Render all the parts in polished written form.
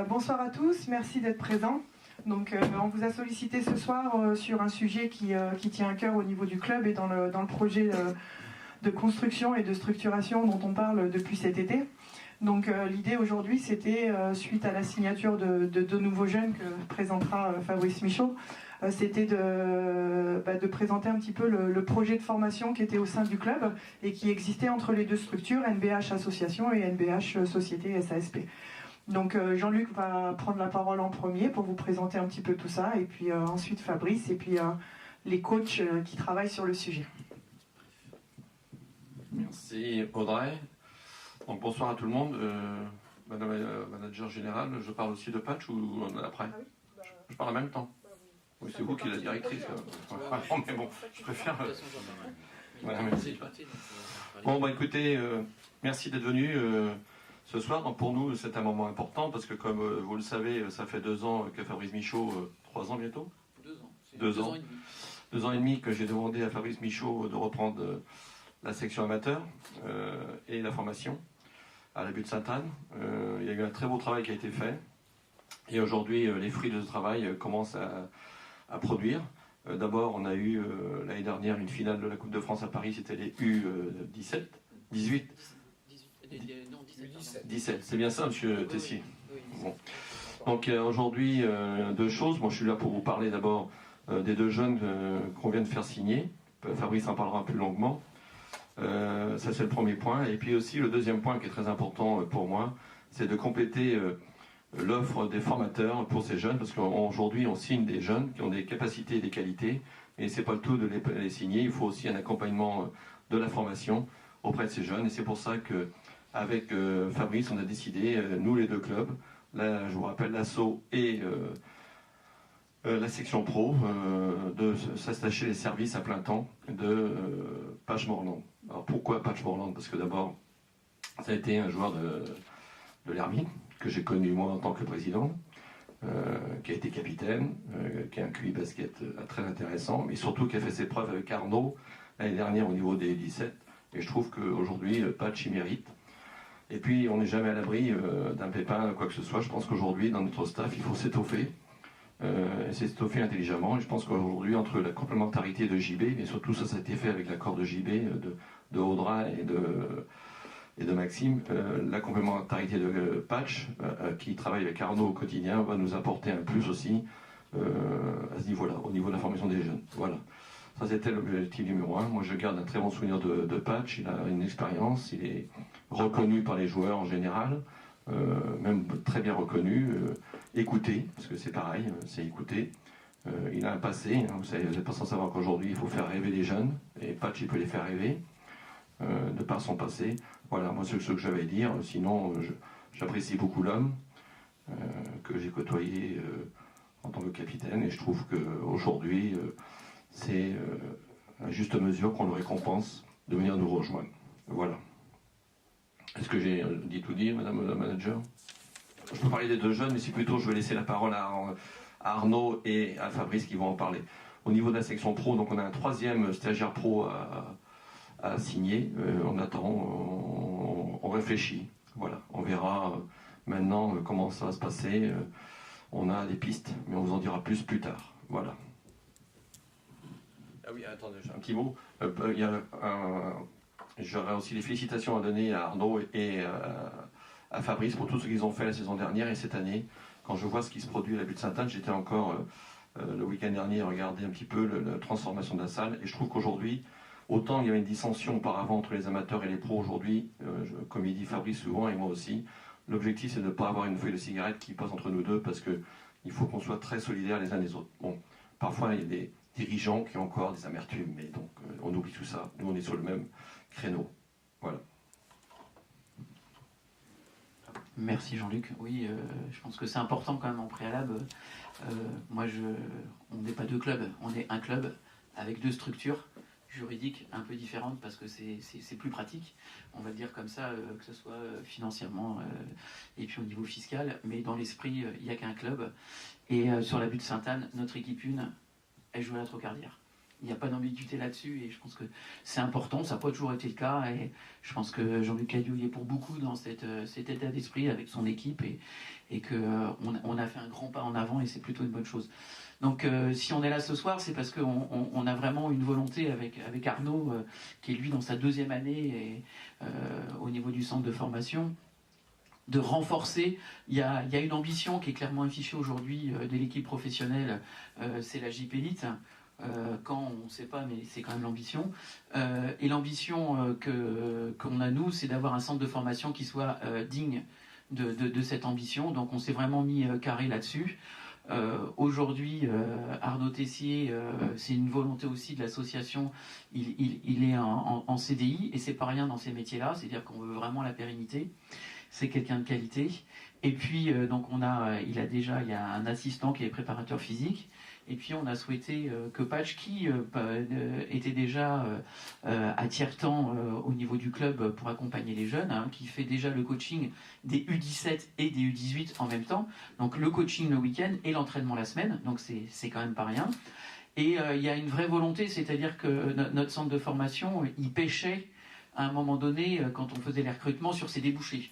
Bonsoir à tous, merci d'être présents. Donc, on vous a sollicité ce soir sur un sujet qui tient à cœur au niveau du club et dans le projet de construction et de structuration dont on parle depuis cet été. Donc l'idée aujourd'hui, c'était, suite à la signature de deux nouveaux jeunes que présentera Fabrice Michaud, c'était de présenter un petit peu le projet de formation qui était au sein du club et qui existait entre les deux structures, NBH Association et NBH Société SASP. Donc Jean-Luc va prendre la parole en premier pour vous présenter un petit peu tout ça, et puis ensuite Fabrice, et puis les coachs qui travaillent sur le sujet. Merci Audrey. Donc, bonsoir à tout le monde. Madame la manager générale, je parle aussi de patch ou on en a après? Je parle en même temps. Oui, c'est vous qui êtes la directrice. Mais bon, je préfère. Voilà, merci. Bon, bah écoutez, merci d'être venu ce soir. Donc, pour nous, c'est un moment important parce que, comme vous le savez, ça fait 2 ans que Fabrice Michaud, 3 ans bientôt 2 ans. 2 ans. 2 ans et demi que j'ai demandé à Fabrice Michaud de reprendre la section amateur et la formation à la butte Sainte-Anne. Il y a eu un très beau travail qui a été fait. Et aujourd'hui, les fruits de ce travail commencent à produire. D'abord, on a eu l'année dernière une finale de la Coupe de France à Paris, c'était les U17, 18 17, c'est bien ça, monsieur Tessier? Oui. Bon. Donc aujourd'hui, 2 choses. Moi, je suis là pour vous parler d'abord des 2 jeunes qu'on vient de faire signer. Fabrice en parlera plus longuement. Ça, c'est le premier point. Et puis aussi, le deuxième point qui est très important pour moi, c'est de compléter l'offre des formateurs pour ces jeunes, parce qu'aujourd'hui, on signe des jeunes qui ont des capacités et des qualités, et c'est pas le tout de les signer. Il faut aussi un accompagnement de la formation auprès de ces jeunes, et c'est pour ça que avec Fabrice, on a décidé, nous les 2 clubs, là, je vous rappelle, l'ASSO et la section pro, de s'attacher les services à plein temps de Patch Morland. Alors pourquoi Patch Morland? Parce que d'abord, ça a été un joueur de l'Hermine, que j'ai connu moi en tant que président, qui a été capitaine, qui a un QI basket très intéressant, mais surtout qui a fait ses preuves avec Arnaud l'année dernière au niveau des 17. Et je trouve qu'aujourd'hui, Patch y mérite. Et puis, on n'est jamais à l'abri d'un pépin, quoi que ce soit. Je pense qu'aujourd'hui, dans notre staff, il faut s'étoffer. Et s'étoffer intelligemment. Et je pense qu'aujourd'hui, entre la complémentarité de JB, mais surtout ça a été fait avec l'accord de JB, de Audra et de Maxime, la complémentarité de Patch, qui travaille avec Arnaud au quotidien, va nous apporter un plus aussi à ce niveau-là, au niveau de la formation des jeunes. Voilà. Ça, c'était l'objectif numéro 1. Moi, je garde un très bon souvenir de Patch. Il a une expérience, il est reconnu par les joueurs en général, même très bien reconnu, écouté, parce que c'est pareil, c'est écouter. Il a un passé, hein, vous n'êtes pas sans savoir qu'aujourd'hui, il faut faire rêver les jeunes, et Patch, il peut les faire rêver, de par son passé. Voilà, moi, c'est ce que j'avais à dire. Sinon, j'apprécie beaucoup l'homme que j'ai côtoyé en tant que capitaine, et je trouve qu'aujourd'hui, c'est à juste mesure qu'on le récompense de venir nous rejoindre. Voilà. Est-ce que j'ai dit tout dire, madame la manager? Je peux parler des 2 jeunes, mais c'est plutôt, je vais laisser la parole à Arnaud et à Fabrice qui vont en parler. Au niveau de la section pro, donc on a un 3e stagiaire pro à signer. On attend, on réfléchit. Voilà, on verra maintenant comment ça va se passer. On a des pistes, mais on vous en dira plus tard. Voilà. Ah oui, attendez, j'ai un petit mot. J'aurais aussi les félicitations à donner à Arnaud et à Fabrice pour tout ce qu'ils ont fait la saison dernière et cette année. Quand je vois ce qui se produit à la butte Sainte-Anne, j'étais encore le week-end dernier à regarder un petit peu la transformation de la salle, et je trouve qu'aujourd'hui, autant il y avait une dissension auparavant entre les amateurs et les pros, aujourd'hui, comme il dit Fabrice souvent et moi aussi, l'objectif c'est de ne pas avoir une feuille de cigarette qui passe entre nous deux, parce qu'il faut qu'on soit très solidaires les uns les autres. Bon, parfois il y a des dirigeants qui ont encore des amertumes, mais donc on oublie tout ça. Nous on est sur le même créneau. Voilà. Merci Jean-Luc. Oui, je pense que c'est important quand même en préalable. Moi, on n'est pas 2 clubs, on est un club avec 2 structures juridiques un peu différentes parce que c'est plus pratique, on va le dire comme ça, que ce soit financièrement et puis au niveau fiscal. Mais dans l'esprit, il n'y a qu'un club. Et sur la butte Sainte-Anne, notre équipe 1, elle joue à la Trocardière. Il n'y a pas d'ambiguïté là-dessus et je pense que c'est important, ça n'a pas toujours été le cas et je pense que Jean-Luc Cadieux y est pour beaucoup dans cet état d'esprit avec son équipe et qu'on a fait un grand pas en avant et c'est plutôt une bonne chose. Donc si on est là ce soir, c'est parce qu'on a vraiment une volonté avec Arnaud, qui est lui dans sa 2e année et, au niveau du centre de formation, de renforcer. Il y a une ambition qui est clairement affichée aujourd'hui de l'équipe professionnelle, c'est la JP Elite. Quand on ne sait pas, mais c'est quand même l'ambition. Et l'ambition qu'on a nous, c'est d'avoir un centre de formation qui soit digne de cette ambition. Donc on s'est vraiment mis carré là-dessus. Aujourd'hui, Arnaud Tessier, c'est une volonté aussi de l'association. Il est en CDI et c'est pas rien dans ces métiers-là. C'est-à-dire qu'on veut vraiment la pérennité. C'est quelqu'un de qualité. Et puis donc il y a un assistant qui est préparateur physique. Et puis on a souhaité que Patch, qui était déjà à tiers-temps au niveau du club pour accompagner les jeunes, qui fait déjà le coaching des U17 et des U18 en même temps, donc le coaching le week-end et l'entraînement la semaine, donc c'est quand même pas rien. Et il y a une vraie volonté, c'est-à-dire que notre centre de formation, il pêchait à un moment donné, quand on faisait les recrutements, sur ses débouchés.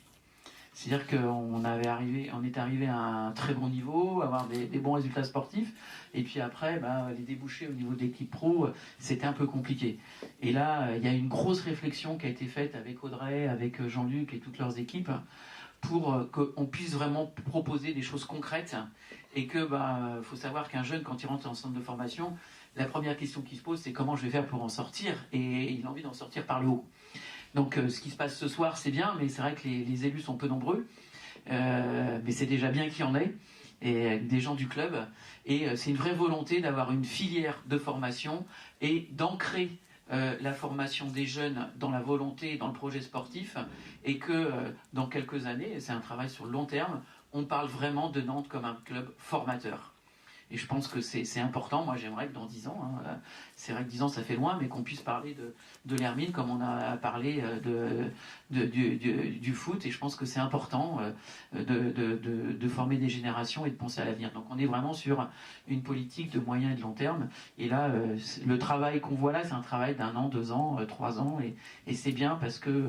C'est-à-dire qu'on est arrivé à un très bon niveau, avoir des bons résultats sportifs, et puis après, les débouchés au niveau de l'équipe pro, c'était un peu compliqué. Et là, il y a une grosse réflexion qui a été faite avec Audrey, avec Jean-Luc et toutes leurs équipes, pour qu'on puisse vraiment proposer des choses concrètes, et que faut savoir qu'un jeune, quand il rentre en centre de formation, la première question qu'il se pose, c'est comment je vais faire pour en sortir, et il a envie d'en sortir par le haut. Donc ce qui se passe ce soir, c'est bien, mais c'est vrai que les élus sont peu nombreux. Mais c'est déjà bien qu'il y en ait, et des gens du club. Et c'est une vraie volonté d'avoir une filière de formation et d'ancrer la formation des jeunes dans la volonté, dans le projet sportif, et que dans quelques années, et c'est un travail sur le long terme, on parle vraiment de Nantes comme un club formateur. Et je pense que c'est important. Moi, j'aimerais que dans 10 ans, c'est vrai que 10 ans, ça fait loin, mais qu'on puisse parler de l'Hermine comme on a parlé du foot. Et je pense que c'est important de former des générations et de penser à l'avenir. Donc, on est vraiment sur une politique de moyen et de long terme. Et là, le travail qu'on voit là, c'est un travail d'1 an, 2 ans, 3 ans. Et c'est bien parce que,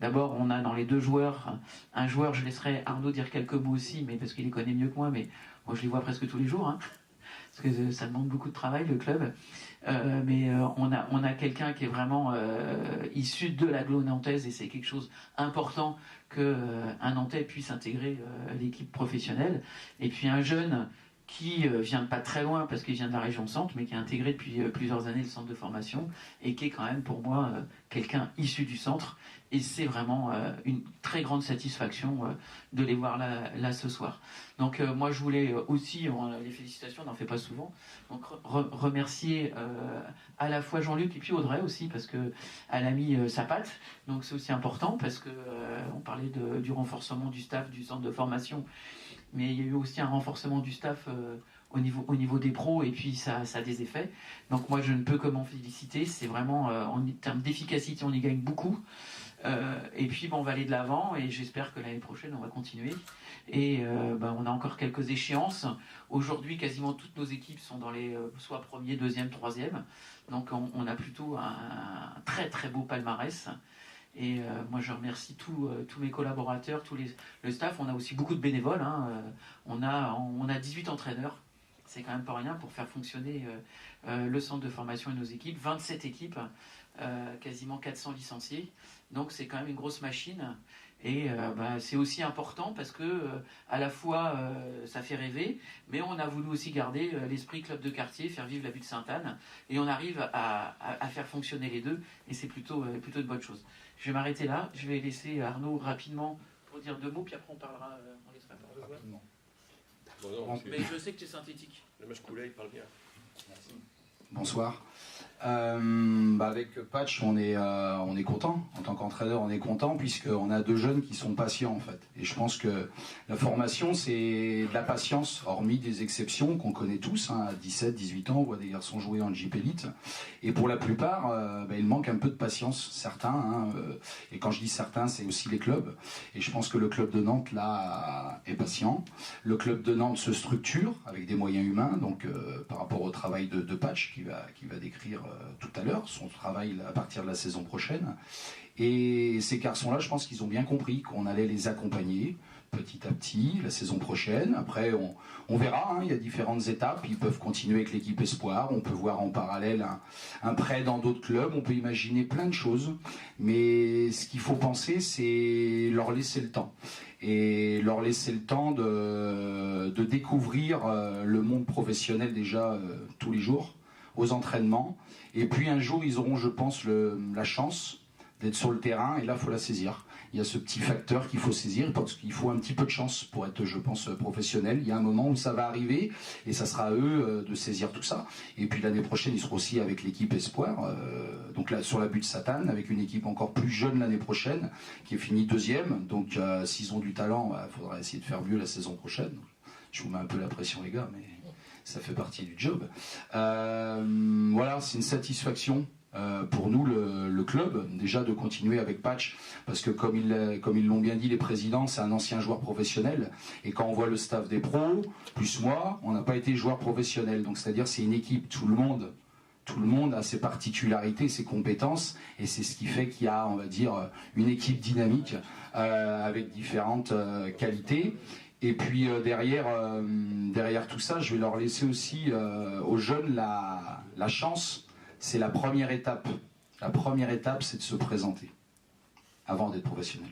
d'abord, on a dans les 2 joueurs, un joueur, je laisserai Arnaud dire quelques mots aussi, mais parce qu'il les connaît mieux que moi, mais moi, je les vois presque tous les jours, parce que ça demande beaucoup de travail, le club. Mais on a quelqu'un qui est vraiment issu de l'agglo nantaise, et c'est quelque chose important qu'un Nantais puisse intégrer l'équipe professionnelle. Et puis un jeune qui vient de pas très loin, parce qu'il vient de la région centre, mais qui a intégré depuis plusieurs années le centre de formation, et qui est quand même pour moi quelqu'un issu du centre. Et c'est vraiment une très grande satisfaction de les voir là ce soir. Donc moi je voulais aussi, les félicitations, on n'en fait pas souvent, donc remercier à la fois Jean-Luc et puis Audrey aussi, parce qu'elle a mis sa patte. Donc c'est aussi important, parce qu'on parlait du renforcement du staff du centre de formation, mais il y a eu aussi un renforcement du staff au niveau des pros, et puis ça a des effets. Donc moi je ne peux que m'en féliciter. C'est vraiment, en termes d'efficacité, on y gagne beaucoup. Et puis on va aller de l'avant, et j'espère que l'année prochaine on va continuer. Et on a encore quelques échéances. Aujourd'hui, quasiment toutes nos équipes sont dans les soit premier, deuxième, troisième. Donc on a plutôt un très très beau palmarès. Et moi je remercie tous mes collaborateurs, le staff. On a aussi beaucoup de bénévoles. On a 18 entraîneurs. C'est quand même pas rien pour faire fonctionner le centre de formation et nos équipes. 27 équipes, quasiment 400 licenciés. Donc c'est quand même une grosse machine. Et c'est aussi important parce que à la fois ça fait rêver, mais on a voulu aussi garder l'esprit club de quartier, faire vivre la butte Sainte-Anne, et on arrive à faire fonctionner les deux, et c'est plutôt une bonne chose. Je vais m'arrêter là, je vais laisser Arnaud rapidement pour dire 2 mots, puis après on parlera, on laissera parler de voix. Mais je sais que tu es synthétique. Le match coulé, il parle bien. Merci. Bonsoir. Avec Patch, on est content. En tant qu'entraîneur, on est content puisqu'on a 2 jeunes qui sont patients en fait. Et je pense que la formation, c'est de la patience, hormis des exceptions qu'on connaît tous. À 17, 18 ans, on voit des garçons jouer en JP Elite. Et pour la plupart, il manque un peu de patience, certains. Et quand je dis certains, c'est aussi les clubs. Et je pense que le club de Nantes, là, est patient. Le club de Nantes se structure avec des moyens humains, donc par rapport au travail de Patch, qui va décrire tout à l'heure son travail à partir de la saison prochaine. Et ces garçons-là, je pense qu'ils ont bien compris qu'on allait les accompagner petit à petit la saison prochaine. Après, on verra, hein, il y a différentes étapes. Ils peuvent continuer avec l'équipe Espoir. On peut voir en parallèle un prêt dans d'autres clubs. On peut imaginer plein de choses. Mais ce qu'il faut penser, c'est leur laisser le temps. Et leur laisser le temps de découvrir le monde professionnel déjà tous les jours, aux entraînements. Et puis un jour, ils auront, je pense, la chance d'être sur le terrain. Et là, il faut la saisir. Il y a ce petit facteur qu'il faut saisir, parce qu'il faut un petit peu de chance pour être, je pense, professionnel. Il y a un moment où ça va arriver, et ça sera à eux de saisir tout ça. Et puis l'année prochaine, ils seront aussi avec l'équipe Espoir, donc là, sur la butte Satane, avec une équipe encore plus jeune l'année prochaine, qui est finie 2e. Donc s'ils ont du talent, il faudra essayer de faire mieux la saison prochaine. Je vous mets un peu la pression, les gars, mais ça fait partie du job. Voilà, c'est une satisfaction. Pour nous, le club, déjà de continuer avec Patch, parce que comme ils l'ont bien dit les présidents, c'est un ancien joueur professionnel, et quand on voit le staff des pros, plus moi, on n'a pas été joueur professionnel, donc c'est-à-dire c'est une équipe, tout le monde a ses particularités, ses compétences, et c'est ce qui fait qu'il y a, on va dire, une équipe dynamique avec différentes qualités. Et puis derrière tout ça, je vais leur laisser aussi aux jeunes la chance. C'est la première étape. La première étape, c'est de se présenter avant d'être professionnel.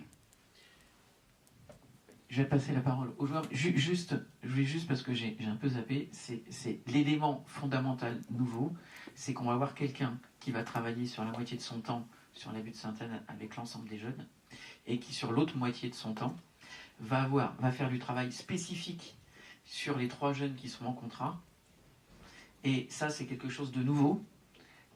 Je vais passer la parole aux joueurs. Je voulais juste parce que j'ai un peu zappé, c'est l'élément fondamental nouveau, c'est qu'on va avoir quelqu'un qui va travailler sur la moitié de son temps sur la butte Sainte-Anne avec l'ensemble des jeunes, et qui sur l'autre moitié de son temps va faire du travail spécifique sur les 3 jeunes qui seront en contrat. Et ça, c'est quelque chose de nouveau.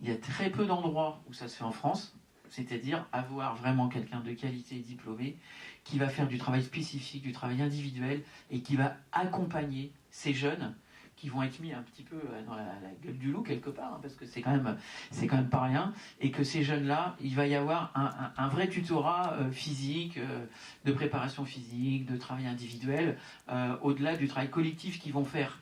Il y a très peu d'endroits où ça se fait en France, c'est-à-dire avoir vraiment quelqu'un de qualité diplômé qui va faire du travail spécifique, du travail individuel, et qui va accompagner ces jeunes qui vont être mis un petit peu dans la gueule du loup quelque part, hein, parce que c'est quand même pas rien, et que ces jeunes-là, il va y avoir un vrai tutorat physique, de préparation physique, de travail individuel, au-delà du travail collectif qu'ils vont faire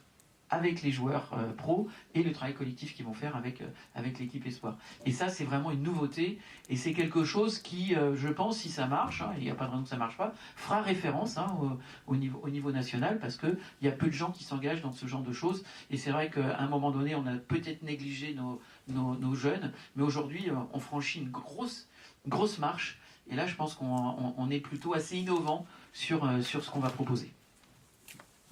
avec les joueurs pros, et le travail collectif qu'ils vont faire avec l'équipe Espoir. Et ça, c'est vraiment une nouveauté, et c'est quelque chose qui, je pense, si ça marche, hein, il n'y a pas de raison que ça ne marche pas, fera référence hein, au niveau national, parce qu'il y a peu de gens qui s'engagent dans ce genre de choses, et c'est vrai qu'à un moment donné, on a peut-être négligé nos jeunes, mais aujourd'hui, on franchit une grosse marche, et là, je pense qu'on est plutôt assez innovant sur ce qu'on va proposer.